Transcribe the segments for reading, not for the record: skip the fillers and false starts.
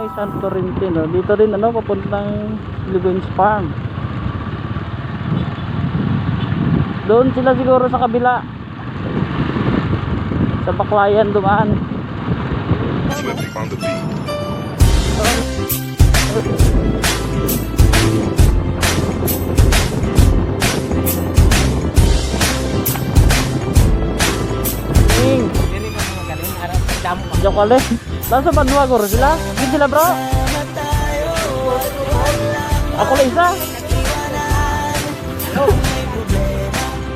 kay San Torrentino. Dito rin ano, papuntang Philippines Farm. Doon sila siguro sa kabila. Sa Baklayan dumaan. Swift on the beat. Joke kali. Saan sa Banwa ko sila? Hindi sila bro? Ako lang isa.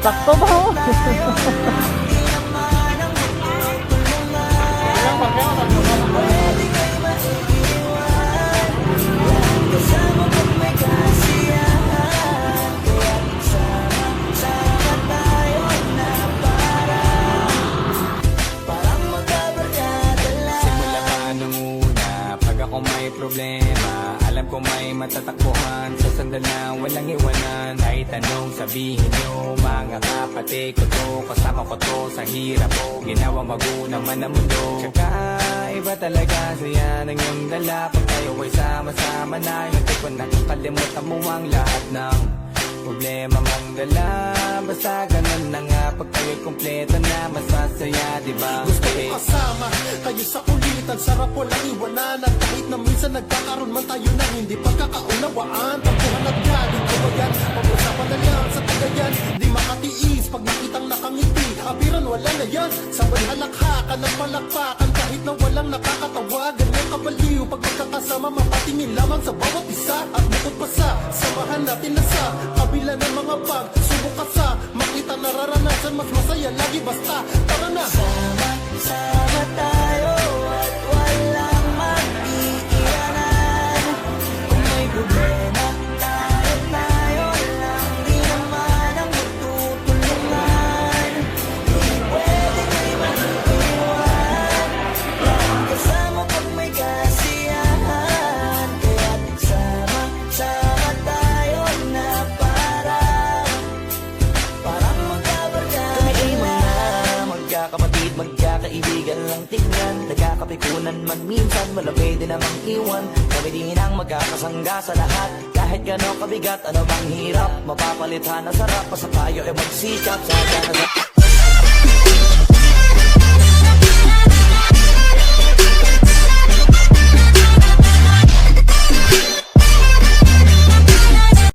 Sakto ba ho? May problema, alam ko may matatakbuhan sa sandal na walang iwanan. Kahit anong sabihin nyo, mga kapatid ko to, kasama ko to sa hirap ko, ginawa magunang man ang mundo. Tsaka iba talaga saya ng iyong dala, pag tayo ay sama-sama na, hindi ko nakakalimutan mo ang lahat ng problema mong dala. Basta ganun na nga, pag tayo'y kumpleto na, mas masaya, diba? Gusto ko kasama kayo sa kulitan, sarap walang iwanan. At kahit na minsan nagkakaroon man tayo ng hindi pagkakaunawaan, tampuhan at galing ko ba yan? Pag-usapan na lang sa tagayan, di makatiis pag nakitang nakangiti, abiran wala na yan. Sabay halakhakan ng palakpakan, kahit na walang nakakatawa. Ganyang kabaliw pag magkakasama, mapatingin lamang sa bawat isa. At bukod pa sa samahan natin na sa kabila ng mga bag, subok ka sa makita nararanasan, mas masaya lagi basta tara na. Sama tayo at walang mag-iiwanan. Kung may problema, tayo lang, di naman ang magtutulungan. Di pwedeng may mag-iwan, laging kasama pag may kasiyahan. Kaya't sama tayo na parang magkabarkada. Kami ay mga magkakapatid, magkakaibigan lang tingnan. Nagkakapikunan man minsan, wala pwede namang iwan. Kami din ang magkakasangga sa lahat. Kahit gano'ng kabigat, ano bang hirap, mapapalitan na sarap. Basta tayo ay magsikap sa